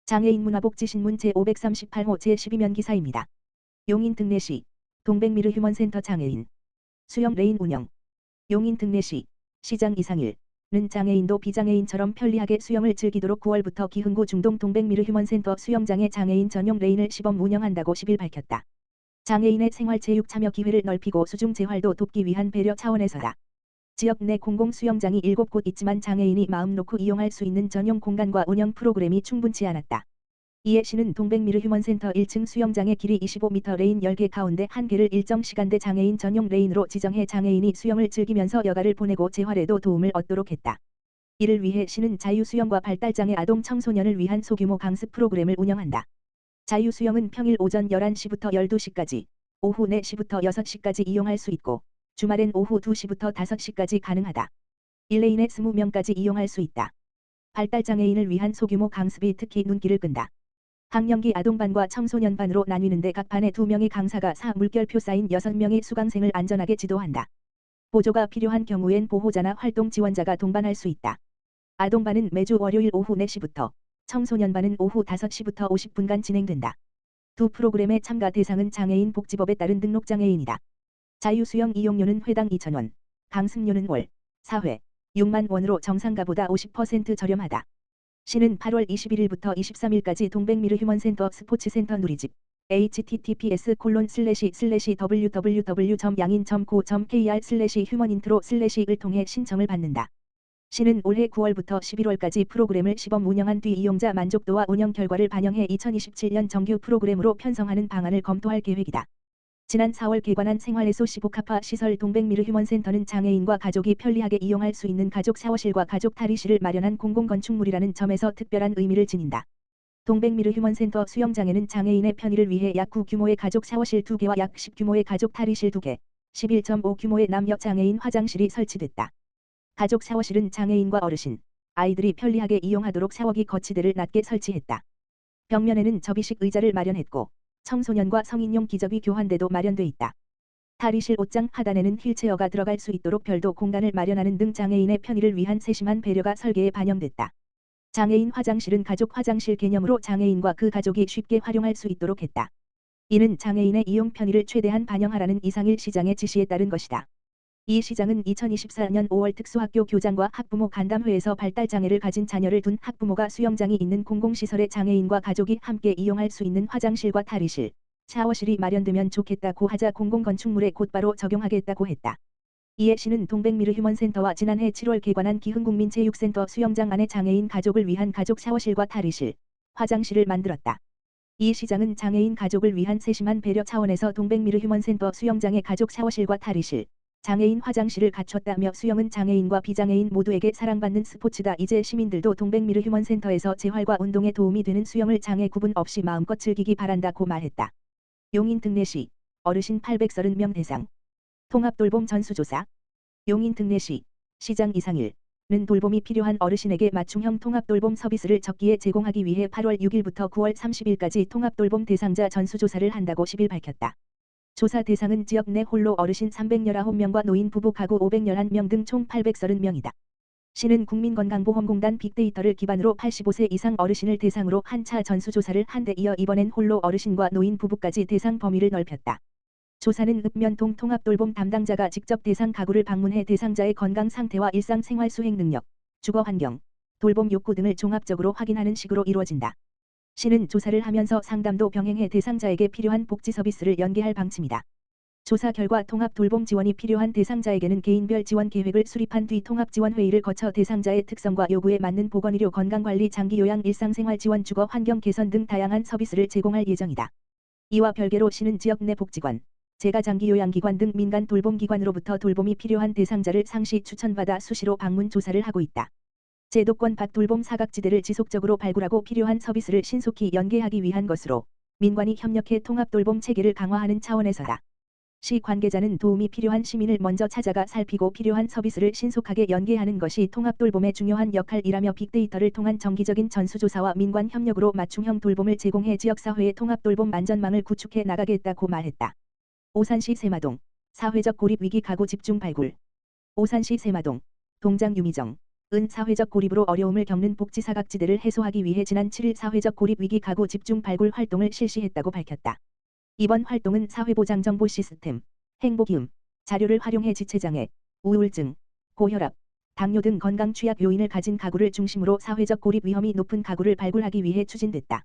장애인 문화복지신문 제538호 제12면 기사입니다. 용인 등내시 동백미르 휴먼센터 장애인 수영 레인 운영. 용인 등내시 시장 이상일은 장애인도 비장애인처럼 편리하게 수영을 즐기도록 9월부터 기흥구 중동 동백미르 휴먼센터 수영장에 장애인 전용 레인을 시범 운영한다고 10일 밝혔다. 장애인의 생활체육 참여 기회를 넓히고 수중 재활도 돕기 위한 배려 차원에서다. 지역 내 공공 수영장이 7곳 있지만 장애인이 마음 놓고 이용할 수 있는 전용 공간과 운영 프로그램이 충분치 않았다. 이에 시는 동백미르 휴먼센터 1층 수영장의 길이 25m 레인 10개 가운데 1개를 일정 시간대 장애인 전용 레인으로 지정해 장애인이 수영을 즐기면서 여가를 보내고 재활에도 도움을 얻도록 했다. 이를 위해 시는 자유수영과 발달장애 아동 청소년을 위한 소규모 강습 프로그램을 운영한다. 자유수영은 평일 오전 11시부터 12시까지, 오후 4시부터 6시까지 이용할 수 있고 주말엔 오후 2시부터 5시까지 가능하다. 1레인에 20명까지 이용할 수 있다. 발달장애인을 위한 소규모 강습이 특히 눈길을 끈다. 학령기 아동반과 청소년반으로 나뉘는데 각 반에 2명의 강사가 물결표 쌓인 6명의 수강생을 안전하게 지도한다. 보조가 필요한 경우엔 보호자나 활동 지원자가 동반할 수 있다. 아동반은 매주 월요일 오후 4시부터, 청소년반은 오후 5시부터 50분간 진행된다. 두 프로그램의 참가 대상은 장애인 복지법에 따른 등록장애인이다. 자유수영 이용료는 회당 2,000원, 강습료는 월, 4회, 6만 원으로 정상가보다 50% 저렴하다. 시는 8월 21일부터 23일까지 동백미르 휴먼센터 스포츠센터 누리집 https://www.양인.co.kr/휴먼인트로/을 통해 신청을 받는다. 시는 올해 9월부터 11월까지 프로그램을 시범 운영한 뒤 이용자 만족도와 운영 결과를 반영해 2027년 정규 프로그램으로 편성하는 방안을 검토할 계획이다. 지난 4월 개관한 생활애소 시복합화 시설 동백미르 휴먼센터는 장애인과 가족이 편리하게 이용할 수 있는 가족 샤워실과 가족 탈의실을 마련한 공공건축물이라는 점에서 특별한 의미를 지닌다. 동백미르 휴먼센터 수영장에는 장애인의 편의를 위해 약 9 규모의 가족 샤워실 2개와 약 10 규모의 가족 탈의실 2개, 11.5 규모의 남녀 장애인 화장실이 설치됐다. 가족 샤워실은 장애인과 어르신, 아이들이 편리하게 이용하도록 샤워기 거치대를 낮게 설치했다. 벽면에는 접이식 의자를 마련했고 청소년과 성인용 기저귀 교환대도 마련돼 있다. 탈의실 옷장 하단에는 휠체어가 들어갈 수 있도록 별도 공간을 마련하는 등 장애인의 편의를 위한 세심한 배려가 설계에 반영됐다. 장애인 화장실은 가족 화장실 개념으로 장애인과 그 가족이 쉽게 활용할 수 있도록 했다. 이는 장애인의 이용 편의를 최대한 반영하라는 이상일 시장의 지시에 따른 것이다. 이 시장은 2024년 5월 특수학교 교장과 학부모 간담회에서 발달장애를 가진 자녀를 둔 학부모가 수영장이 있는 공공시설에 장애인과 가족이 함께 이용할 수 있는 화장실과 탈의실, 샤워실이 마련되면 좋겠다고 하자 공공건축물에 곧바로 적용하겠다고 했다. 이에 시는 동백미르 휴먼센터와 지난해 7월 개관한 기흥국민체육센터 수영장 안에 장애인 가족을 위한 가족 샤워실과 탈의실, 화장실을 만들었다. 이 시장은 장애인 가족을 위한 세심한 배려 차원에서 동백미르 휴먼센터 수영장에 가족 샤워실과 탈의실, 장애인 화장실을 갖췄다며 수영은 장애인과 비장애인 모두에게 사랑받는 스포츠다. 이제 시민들도 동백미르 휴먼센터에서 재활과 운동에 도움이 되는 수영을 장애 구분 없이 마음껏 즐기기 바란다고 말했다. 용인 등내시 어르신 830명 대상 통합돌봄 전수조사. 용인 등내시 시장 이상일은 돌봄이 필요한 어르신에게 맞춤형 통합돌봄 서비스를 적기에 제공하기 위해 8월 6일부터 9월 30일까지 통합돌봄 대상자 전수조사를 한다고 10일 밝혔다. 조사 대상은 지역 내 홀로 어르신 319명과 노인 부부 가구 511명 등 총 830명이다. 시는 국민건강보험공단 빅데이터를 기반으로 85세 이상 어르신을 대상으로 한 차 전수조사를 한 데 이어 이번엔 홀로 어르신과 노인 부부까지 대상 범위를 넓혔다. 조사는 읍면동 통합돌봄 담당자가 직접 대상 가구를 방문해 대상자의 건강 상태와 일상생활 수행 능력, 주거 환경, 돌봄 욕구 등을 종합적으로 확인하는 식으로 이루어진다. 시는 조사를 하면서 상담도 병행해 대상자에게 필요한 복지 서비스를 연계할 방침이다. 조사 결과 통합 돌봄 지원이 필요한 대상자에게는 개인별 지원 계획을 수립한 뒤 통합 지원 회의를 거쳐 대상자의 특성과 요구에 맞는 보건의료 건강관리 장기요양 일상생활 지원 주거 환경 개선 등 다양한 서비스를 제공할 예정이다. 이와 별개로 시는 지역 내 복지관, 재가장기요양기관 등 민간 돌봄기관으로부터 돌봄이 필요한 대상자를 상시 추천받아 수시로 방문 조사를 하고 있다. 제도권 밖 돌봄 사각지대를 지속적으로 발굴하고 필요한 서비스를 신속히 연계하기 위한 것으로 민관이 협력해 통합돌봄 체계를 강화하는 차원에서다. 시 관계자는 도움이 필요한 시민을 먼저 찾아가 살피고 필요한 서비스를 신속하게 연계하는 것이 통합돌봄의 중요한 역할이라며 빅데이터를 통한 정기적인 전수조사와 민관 협력으로 맞춤형 돌봄을 제공해 지역사회의 통합돌봄 안전망을 구축해 나가겠다고 말했다. 오산시 세마동 사회적 고립위기 가구 집중 발굴. 오산시 세마동 동장 유미정 은 사회적 고립으로 어려움을 겪는 복지 사각지대를 해소하기 위해 지난 7일 사회적 고립 위기 가구 집중 발굴 활동을 실시했다고 밝혔다. 이번 활동은 사회보장정보 시스템, 행복기움, 자료를 활용해 지체장애, 우울증, 고혈압, 당뇨 등 건강 취약 요인을 가진 가구를 중심으로 사회적 고립 위험이 높은 가구를 발굴하기 위해 추진됐다.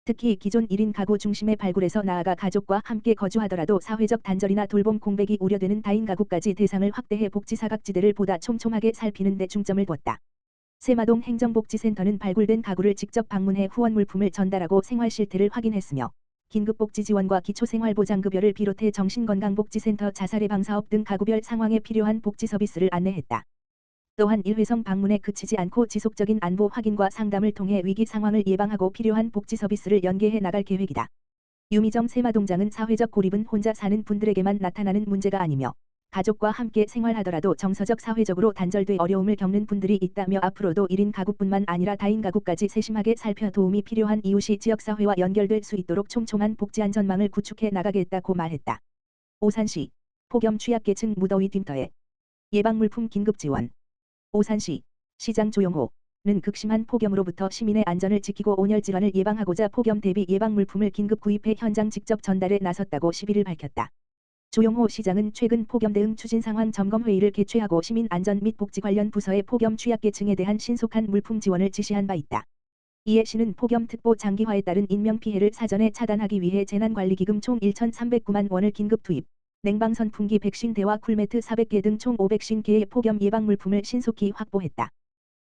특히 기존 1인 가구 중심의 발굴에서 나아가 가족과 함께 거주하더라도 사회적 단절이나 돌봄 공백이 우려되는 다인 가구까지 대상을 확대해 복지 사각지대를 보다 촘촘하게 살피는 데 중점을 뒀다. 세마동 행정복지센터는 발굴된 가구를 직접 방문해 후원 물품을 전달하고 생활 실태를 확인했으며 긴급복지 지원과 기초생활보장급여를 비롯해 정신건강복지센터 자살예방사업 등 가구별 상황에 필요한 복지 서비스를 안내했다. 또한 일회성 방문에 그치지 않고 지속적인 안보 확인과 상담을 통해 위기 상황을 예방하고 필요한 복지 서비스를 연계해 나갈 계획이다. 유미정 세마동장은 사회적 고립은 혼자 사는 분들에게만 나타나는 문제가 아니며 가족과 함께 생활하더라도 정서적 사회적으로 단절돼 어려움을 겪는 분들이 있다며 앞으로도 1인 가구뿐만 아니라 다인 가구까지 세심하게 살펴 도움이 필요한 이웃이 지역사회와 연결될 수 있도록 촘촘한 복지안전망을 구축해 나가겠다고 말했다. 오산시 폭염 취약계층 무더위 쉼터에 예방물품 긴급지원. 오산시 시장 조용호는 극심한 폭염으로부터 시민의 안전을 지키고 온열 질환을 예방하고자 폭염 대비 예방물품을 긴급 구입해 현장 직접 전달에 나섰다고 11일 밝혔다. 조용호 시장은 최근 폭염 대응 추진 상황 점검 회의를 개최하고 시민 안전 및 복지 관련 부서에 폭염 취약계층에 대한 신속한 물품 지원을 지시한 바 있다. 이에 시는 폭염 특보 장기화에 따른 인명 피해를 사전에 차단하기 위해 재난관리기금 총 1,309만 원을 긴급 투입, 냉방 선풍기 150대와 쿨매트 400개 등 총 550개의 폭염 예방 물품을 신속히 확보했다.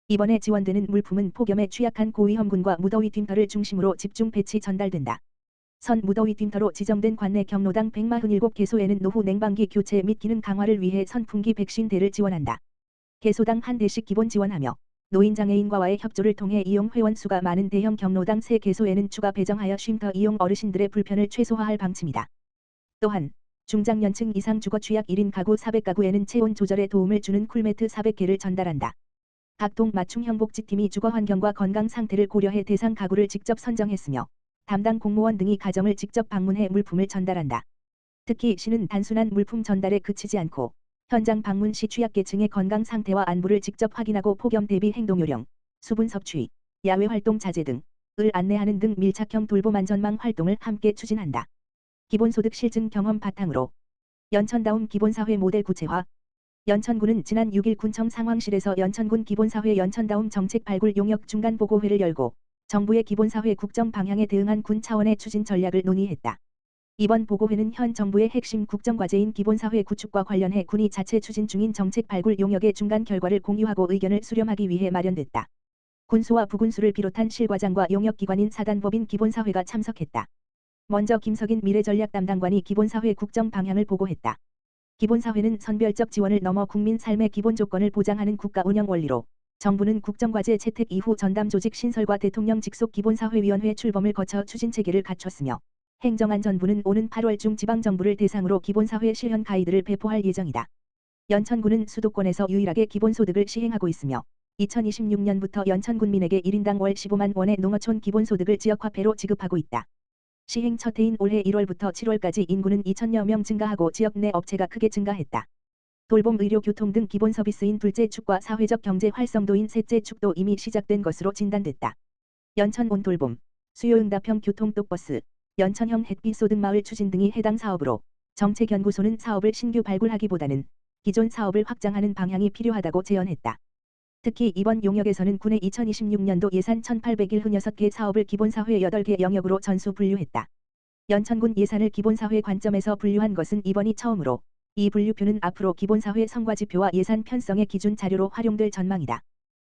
이번에 지원되는 물품은 폭염에 취약한 고위험군과 무더위 쉼터를 중심으로 집중 배치 전달된다. 선 무더위 쉼터로 지정된 관내 경로당 147개소에는 노후 냉방기 교체 및 기능 강화를 위해 선풍기 150대를 지원한다. 개소당 한 대씩 기본 지원하며 노인장애인과와의 협조를 통해 이용 회원 수가 많은 대형 경로당 3개소에는 추가 배정하여 쉼터 이용 어르신들의 불편을 최소화할 방침이다. 또한 중장년층 이상 주거 취약 1인 가구 400가구에는 체온 조절에 도움을 주는 쿨매트 400개를 전달한다. 각동 맞춤형 복지팀이 주거 환경과 건강 상태를 고려해 대상 가구를 직접 선정했으며 담당 공무원 등이 가정을 직접 방문해 물품을 전달한다. 특히 시는 단순한 물품 전달에 그치지 않고 현장 방문 시 취약계층의 건강 상태와 안부를 직접 확인하고 폭염 대비 행동 요령, 수분 섭취, 야외 활동 자제 등을 안내하는 등 밀착형 돌봄 안전망 활동을 함께 추진한다. 기본소득 실증 경험 바탕으로 연천다움 기본사회 모델 구체화. 연천군은 지난 6일 군청 상황실에서 연천군 기본사회 연천다움 정책 발굴 용역 중간 보고회를 열고 정부의 기본사회 국정 방향에 대응한 군 차원의 추진 전략을 논의했다. 이번 보고회는 현 정부의 핵심 국정과제인 기본사회 구축과 관련해 군이 자체 추진 중인 정책 발굴 용역의 중간 결과를 공유하고 의견을 수렴하기 위해 마련됐다. 군수와 부군수를 비롯한 실과장과 용역기관인 사단법인 기본사회가 참석했다. 먼저 김석인 미래전략 담당관이 기본사회 국정 방향을 보고했다. 기본사회는 선별적 지원을 넘어 국민 삶의 기본 조건을 보장하는 국가 운영 원리로 정부는 국정과제 채택 이후 전담 조직 신설과 대통령 직속 기본사회위원회 출범을 거쳐 추진체계를 갖췄으며 행정안전부는 오는 8월 중 지방정부를 대상으로 기본사회 실현 가이드를 배포할 예정이다. 연천군은 수도권에서 유일하게 기본소득을 시행하고 있으며 2026년부터 연천군민에게 1인당 월 15만 원의 농어촌 기본소득을 지역화폐로 지급하고 있다. 시행 첫 해인 올해 1월부터 7월까지 인구는 2,000여 명 증가하고 지역 내 업체가 크게 증가했다. 돌봄, 의료, 교통 등 기본 서비스인 둘째 축과 사회적 경제 활성도인 셋째 축도 이미 시작된 것으로 진단됐다. 연천 온돌봄, 수요응답형 교통똑버스, 연천형 햇빛 소득마을 추진 등이 해당 사업으로 정책연구소는 사업을 신규 발굴하기보다는 기존 사업을 확장하는 방향이 필요하다고 제언했다. 특히 이번 용역에서는 군의 2026년도 예산 1,876개 사업을 기본사회 8개 영역으로 전수 분류했다. 연천군 예산을 기본사회 관점에서 분류한 것은 이번이 처음으로 이 분류표는 앞으로 기본사회 성과지표와 예산 편성의 기준 자료로 활용될 전망이다.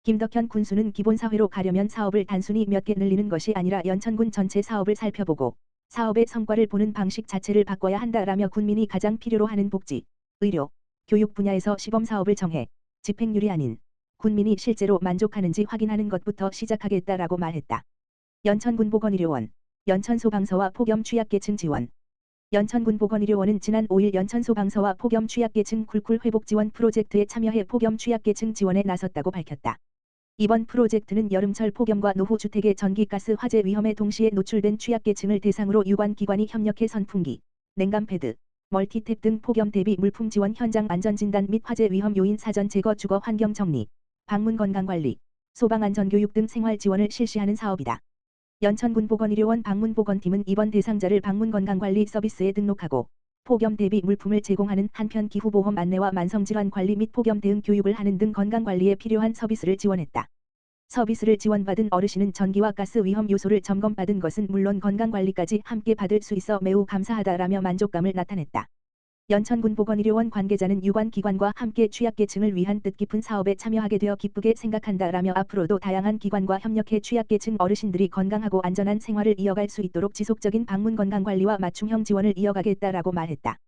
김덕현 군수는 기본사회로 가려면 사업을 단순히 몇 개 늘리는 것이 아니라 연천군 전체 사업을 살펴보고 사업의 성과를 보는 방식 자체를 바꿔야 한다라며 군민이 가장 필요로 하는 복지, 의료, 교육 분야에서 시범사업을 정해 집행률이 아닌 군민이 실제로 만족하는지 확인하는 것부터 시작하겠다라고 말했다. 연천군보건의료원, 연천소방서와 폭염 취약계층 지원. 연천군보건의료원은 지난 5일 연천소방서와 폭염 취약계층 쿨쿨 회복 지원 프로젝트에 참여해 폭염 취약계층 지원에 나섰다고 밝혔다. 이번 프로젝트는 여름철 폭염과 노후 주택의 전기가스 화재 위험에 동시에 노출된 취약계층을 대상으로 유관 기관이 협력해 선풍기, 냉감패드, 멀티탭 등 폭염 대비 물품 지원 현장 안전진단 및 화재 위험 요인 사전 제거 주거 환경 정리, 방문 건강관리, 소방안전교육 등 생활 지원을 실시하는 사업이다. 연천군 보건의료원 방문보건팀은 이번 대상자를 방문건강관리 서비스에 등록하고 폭염 대비 물품을 제공하는 한편 기후보험 안내와 만성질환 관리 및 폭염 대응 교육을 하는 등 건강관리에 필요한 서비스를 지원했다. 서비스를 지원받은 어르신은 전기와 가스 위험 요소를 점검받은 것은 물론 건강관리까지 함께 받을 수 있어 매우 감사하다라며 만족감을 나타냈다. 연천군 보건의료원 관계자는 유관기관과 함께 취약계층을 위한 뜻깊은 사업에 참여하게 되어 기쁘게 생각한다라며 앞으로도 다양한 기관과 협력해 취약계층 어르신들이 건강하고 안전한 생활을 이어갈 수 있도록 지속적인 방문 건강관리와 맞춤형 지원을 이어가겠다라고 말했다.